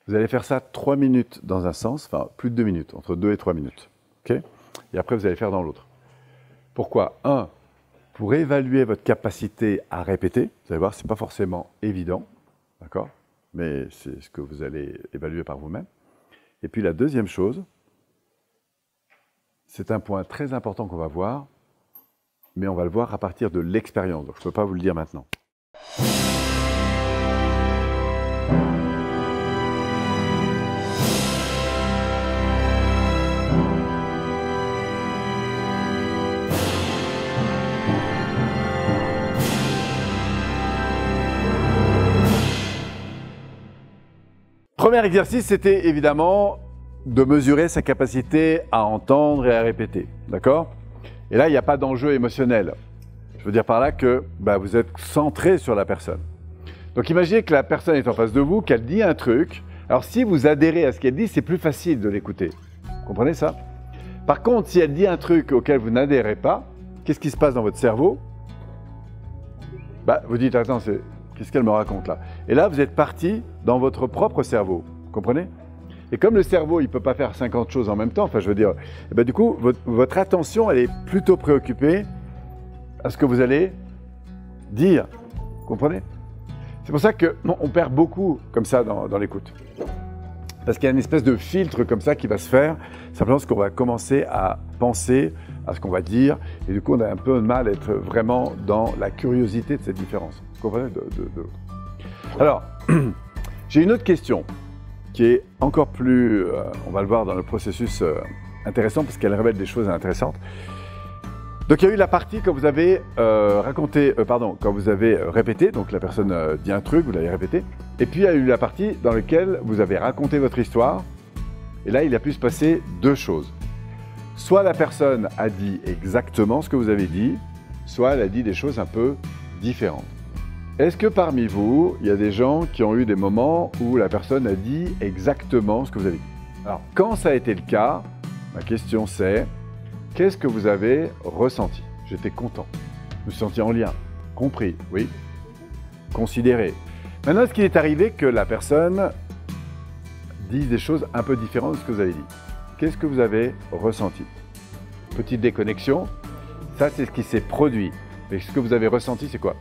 Vous allez faire ça 3 minutes dans un sens, enfin plus de 2 minutes, entre 2 et 3 minutes. Okay, et après, vous allez faire dans l'autre. Pourquoi? Pour évaluer votre capacité à répéter. Vous allez voir, ce n'est pas forcément évident, d'accord? Mais c'est ce que vous allez évaluer par vous-même. Et puis la deuxième chose, c'est un point très important qu'on va voir, mais on va le voir à partir de l'expérience. Donc je ne peux pas vous le dire maintenant. Premier exercice, c'était évidemment de mesurer sa capacité à entendre et à répéter, d'accord? Et là, il n'y a pas d'enjeu émotionnel. Je veux dire par là que vous êtes centré sur la personne. Donc imaginez que la personne est en face de vous, qu'elle dit un truc. Alors si vous adhérez à ce qu'elle dit, c'est plus facile de l'écouter. Vous comprenez ça? Par contre, si elle dit un truc auquel vous n'adhérez pas, qu'est-ce qui se passe dans votre cerveau? Vous dites, attends, qu'est-ce qu'elle me raconte là? Et là, vous êtes parti dans votre propre cerveau, vous comprenez? Et comme le cerveau, il ne peut pas faire 50 choses en même temps, enfin je veux dire, du coup, votre attention, elle est plutôt préoccupée à ce que vous allez dire, vous comprenez? C'est pour ça qu'on perd beaucoup comme ça dans l'écoute. Parce qu'il y a une espèce de filtre comme ça qui va se faire, simplement parce qu'on va commencer à penser à ce qu'on va dire, et du coup on a un peu de mal à être vraiment dans la curiosité de cette différence. Vous comprenez? Alors, j'ai une autre question qui est encore plus, on va le voir dans le processus intéressant, parce qu'elle révèle des choses intéressantes. Donc il y a eu la partie quand vous avez quand vous avez répété, donc la personne dit un truc, vous l'avez répété, et puis il y a eu la partie dans laquelle vous avez raconté votre histoire, et là il a pu se passer deux choses. Soit la personne a dit exactement ce que vous avez dit, soit elle a dit des choses un peu différentes. Est-ce que parmi vous, il y a des gens qui ont eu des moments où la personne a dit exactement ce que vous avez dit? Alors quand ça a été le cas, ma question c'est, qu'est-ce que vous avez ressenti? J'étais content, je me suis senti en lien, compris, oui, considéré. Maintenant, est-ce qu'il est arrivé que la personne dise des choses un peu différentes de ce que vous avez dit? Qu'est-ce que vous avez ressenti? Petite déconnexion, ça c'est ce qui s'est produit. Mais ce que vous avez ressenti, c'est quoi?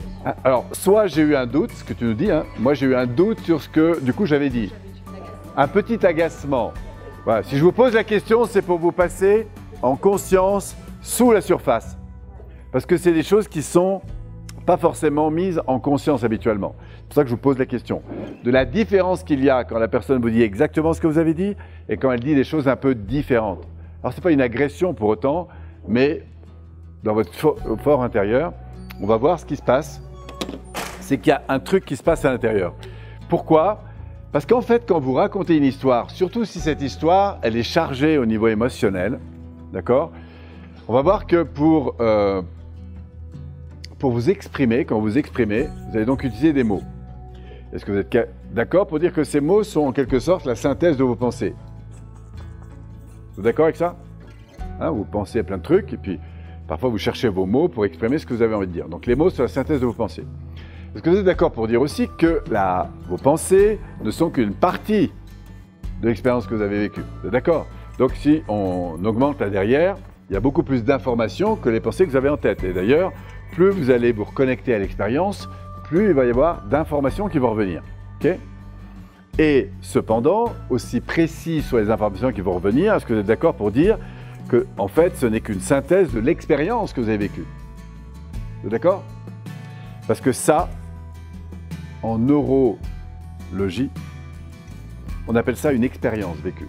Alors, soit j'ai eu un doute, ce que tu nous dis, moi j'ai eu un doute sur ce que du coup j'avais dit. Un petit agacement. Voilà. Si je vous pose la question, c'est pour vous passer en conscience sous la surface. Parce que c'est des choses qui ne sont pas forcément mises en conscience habituellement. C'est pour ça que je vous pose la question. De la différence qu'il y a quand la personne vous dit exactement ce que vous avez dit et quand elle dit des choses un peu différentes. Alors ce n'est pas une agression pour autant, mais dans votre fort intérieur, on va voir ce qui se passe. C'est qu'il y a un truc qui se passe à l'intérieur. Pourquoi? Parce qu'en fait, quand vous racontez une histoire, surtout si cette histoire, elle est chargée au niveau émotionnel, d'accord? On va voir que pour vous exprimer, quand vous exprimez, vous allez donc utiliser des mots. Est-ce que vous êtes d'accord pour dire que ces mots sont en quelque sorte la synthèse de vos pensées? Vous êtes d'accord avec ça? Vous pensez à plein de trucs et puis parfois vous cherchez vos mots pour exprimer ce que vous avez envie de dire. Donc les mots sont la synthèse de vos pensées. Est-ce que vous êtes d'accord pour dire aussi que vos pensées ne sont qu'une partie de l'expérience que vous avez vécue? Vous êtes d'accord? Donc si on augmente là derrière, il y a beaucoup plus d'informations que les pensées que vous avez en tête. Et d'ailleurs, plus vous allez vous reconnecter à l'expérience, plus il va y avoir d'informations qui vont revenir. Okay? Et cependant, aussi précis soient les informations qui vont revenir, est-ce que vous êtes d'accord pour dire que, en fait, ce n'est qu'une synthèse de l'expérience que vous avez vécue? Vous êtes d'accord? Parce que ça, en neurologie, on appelle ça une expérience vécue.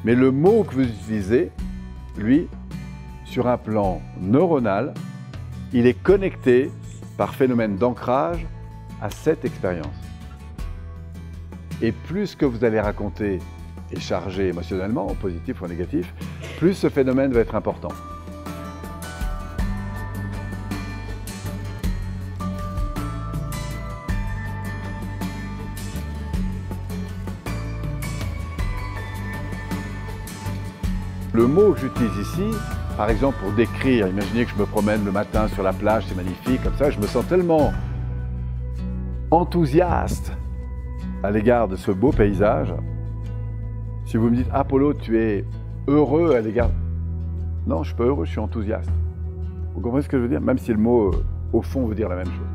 Mais le mot que vous utilisez, lui, sur un plan neuronal, il est connecté par phénomène d'ancrage à cette expérience. Et plus ce que vous allez raconter est chargé émotionnellement, en positif ou en négatif, plus ce phénomène va être important. Le mot que j'utilise ici, par exemple pour décrire, imaginez que je me promène le matin sur la plage, c'est magnifique, comme ça, je me sens tellement enthousiaste à l'égard de ce beau paysage, si vous me dites « Apollo, tu es heureux à l'égard… » Non, je ne suis pas heureux, je suis enthousiaste. Vous comprenez ce que je veux dire? Même si le mot, au fond, veut dire la même chose.